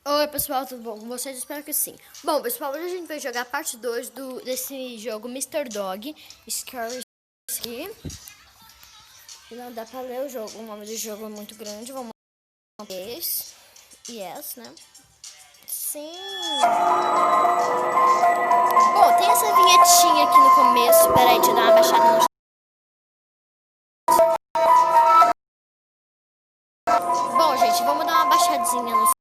Oi pessoal, tudo bom com vocês? Espero que sim. Bom pessoal, hoje a gente vai jogar a parte 2 desse jogo Mr. Dog Scary aqui. E não dá pra ler o jogo, o nome do jogo é muito grande. Vamos ver. Yes, né? Sim. Bom, tem essa vinhetinha aqui no começo. Pera aí, deixa eu dar uma baixada no... Bom, gente, vamos dar uma baixadinha no...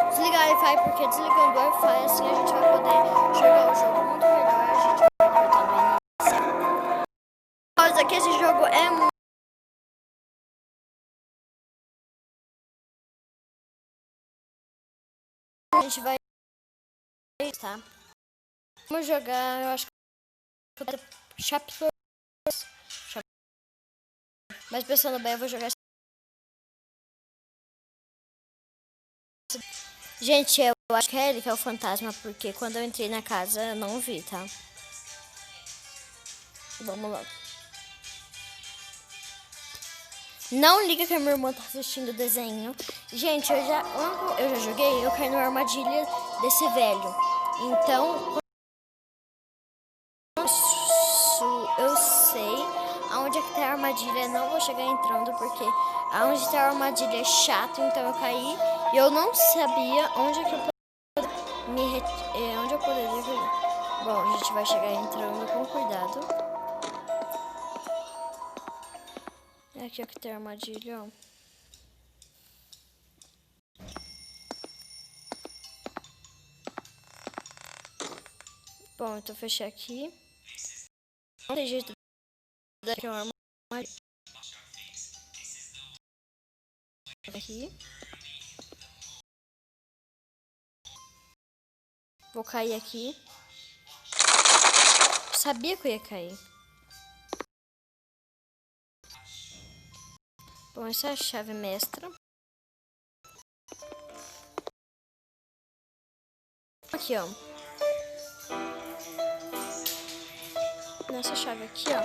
Desligar o Wi-Fi, porque desligando o Wi-Fi assim a gente vai poder jogar o jogo muito melhor. A gente vai botar no início. Mas aqui esse jogo é muito... A gente vai... Tá? Vamos jogar, eu acho que chapter. Mas pensando bem, eu vou jogar. Gente, eu acho que é ele que é o fantasma, porque quando eu entrei na casa eu não vi, tá? Vamos lá. Não liga que a minha irmã tá assistindo o desenho. Gente, eu já joguei, eu caí numa armadilha desse velho. Então, eu sei aonde é que tem a armadilha. Não vou chegar entrando, porque aonde tem a armadilha é chato. Então eu caí e eu não sabia onde é que eu onde eu poderia vir. Bom, a gente vai chegar entrando com cuidado. Aqui é que tem a armadilha, ó. Bom, então fechei aqui. Não tem jeito daqui uma armadilha. Aqui. Vou cair aqui. Sabia que eu ia cair. Bom, essa é a chave mestra. Aqui, ó. Nessa chave aqui, ó.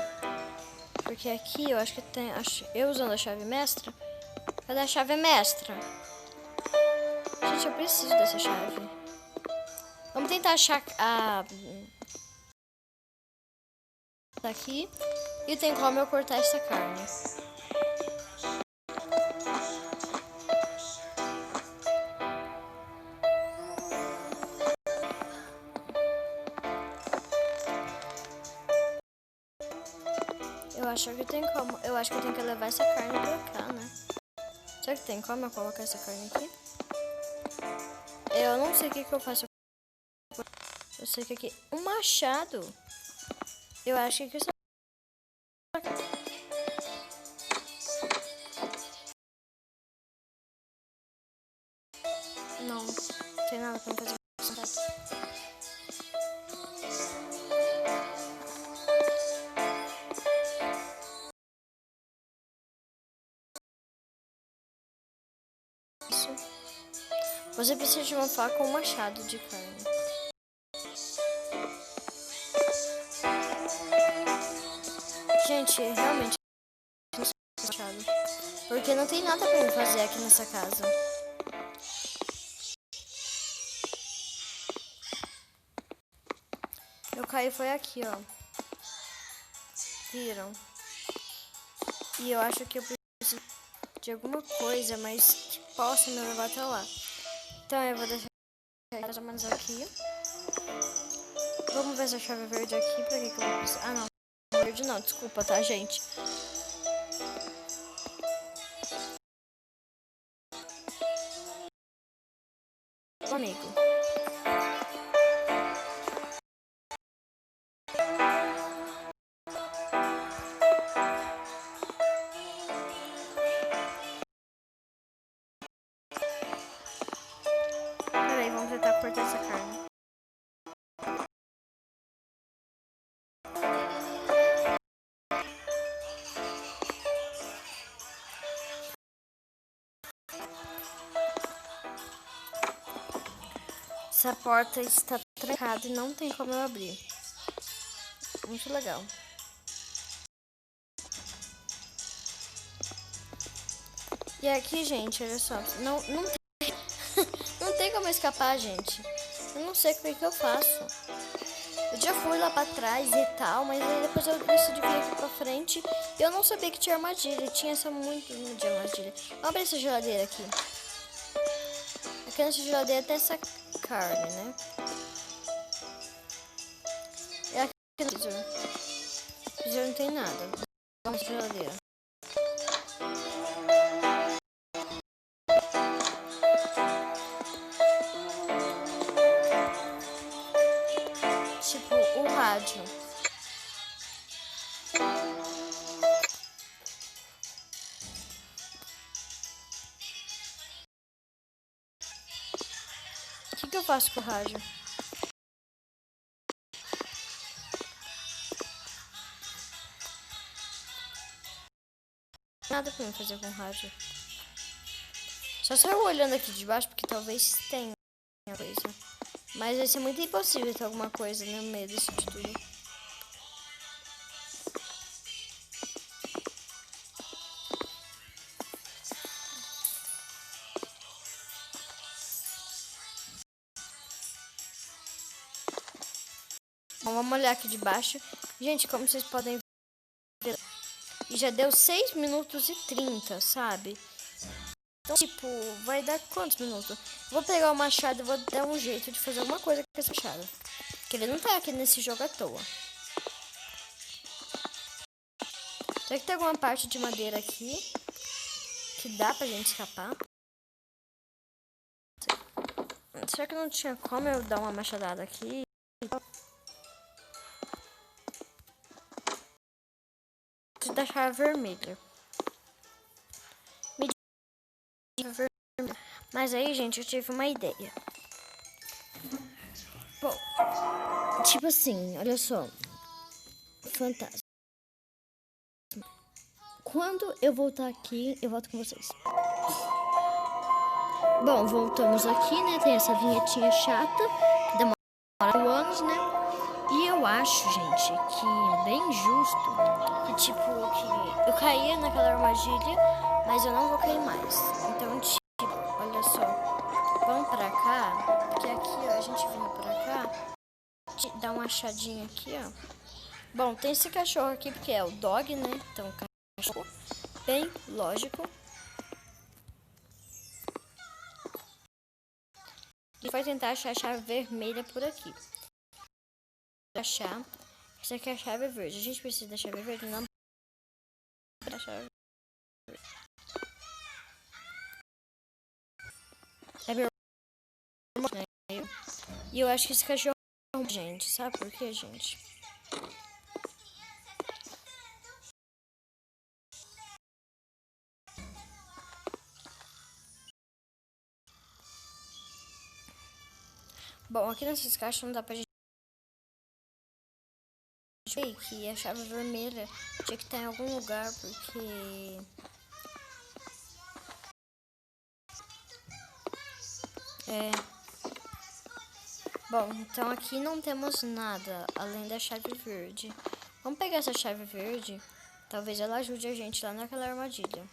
Porque aqui eu acho que tem... Eu usando a chave mestra. Cadê a chave mestra? Gente, eu preciso dessa chave. Vamos tentar achar a... Aqui. E tem como eu cortar essa carne. Eu acho que tem como. Eu acho que eu tenho que levar essa carne pra cá, né? Será que tem como eu colocar essa carne aqui? Eu não sei o que eu faço. Eu sei que aqui... Um machado. Eu acho que isso... Não. Não tem nada pra fazer. Isso. Você precisa de uma faca ou um machado de carne. Gente, realmente não sei machado. Porque não tem nada pra me fazer aqui nessa casa. Eu caí foi aqui, ó. Viram? E eu acho que eu preciso de alguma coisa, mas que possa me levar até lá. Então eu vou deixar mais ou menos aqui. Vamos ver essa chave verde aqui. Pra que eu vou precisar? Ah, não. Verde não, desculpa, tá, gente? Amigo. Peraí, vamos tentar cortar essa carne. Essa porta está trancada e não tem como eu abrir. Muito legal. E aqui, gente, olha só. Não tem, não tem como escapar, gente. Eu não sei como é que eu faço. Eu já fui lá pra trás e tal, mas aí depois eu decidi vir aqui pra frente. E eu não sabia que tinha armadilha. Tinha essa muito de armadilha. Vamos abrir essa geladeira aqui. Aqui nessa geladeira tem essa carne, né? E aqui no freezer. No freezer não tem nada. Vamos na geladeira. Tipo, o rádio. O que eu faço com o rádio? Nada pra mim fazer com o rádio. Só saio olhando aqui de baixo porque talvez tenha coisa. Mas vai ser muito impossível ter alguma coisa no meio disso de tudo. Bom, vamos olhar aqui de baixo. Gente, como vocês podem ver, já deu 6 minutos e 30, sabe? Então, tipo, vai dar quantos minutos? Vou pegar o machado e vou dar um jeito de fazer alguma coisa com esse machado. Porque ele não tá aqui nesse jogo à toa. Será que tem alguma parte de madeira aqui que dá pra gente escapar? Será que não tinha como eu dar uma machadada aqui? Preciso da chave vermelha. Mas aí, gente, eu tive uma ideia. Bom, tipo assim, olha só. Fantasma. Quando eu voltar aqui, eu volto com vocês. Bom, voltamos aqui, né? Tem essa vinhetinha chata, que demora anos, né? E eu acho, gente, que é bem justo que, tipo, que eu caía naquela armadilha, mas eu não vou cair mais. Então, tipo, olha só, vamos pra cá, porque aqui, ó, a gente vindo pra cá, dá uma achadinha aqui, ó. Bom, tem esse cachorro aqui, porque é o dog, né? Então, cachorro, bem lógico. E vai tentar achar a chave vermelha por aqui. Achar. Essa aqui é a chave verde. A gente precisa da chave verde, não para a chave verde. É meu irmão, né? E eu acho que esse cachorro é gente. Sabe por quê, gente? Bom, aqui nessas caixas não dá pra gente ver que a chave vermelha tinha que estar em algum lugar, porque... Bom, então aqui não temos nada além da chave verde. Vamos pegar essa chave verde. Talvez ela ajude a gente lá naquela armadilha.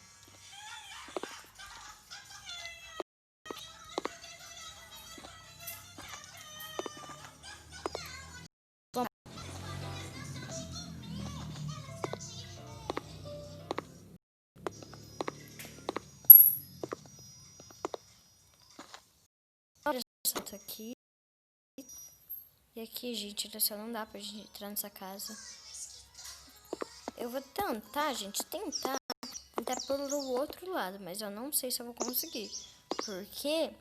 Olha só, tá aqui. E aqui, gente, olha só, não dá pra gente entrar nessa casa. Eu vou tentar, gente, tentar pelo outro lado, mas eu não sei se eu vou conseguir. Porque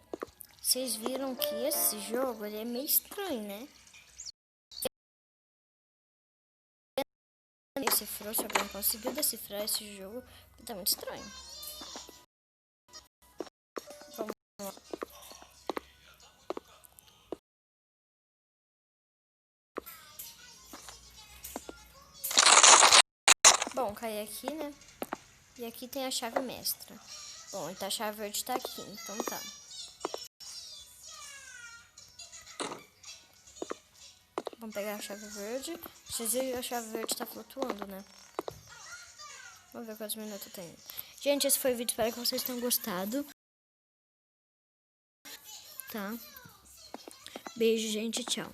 vocês viram que esse jogo ele é meio estranho, né? Decifrou, se alguém conseguiu decifrar esse jogo, tá muito estranho. Vamos lá. Bom, caí aqui, né? E aqui tem a chave mestra. Bom, então a chave verde tá aqui, então tá. Vamos pegar a chave verde. Vocês viram que a chave verde tá flutuando, né? Vamos ver quantos minutos tem. Gente, esse foi o vídeo. Espero que vocês tenham gostado. Tá? Beijo, gente. Tchau.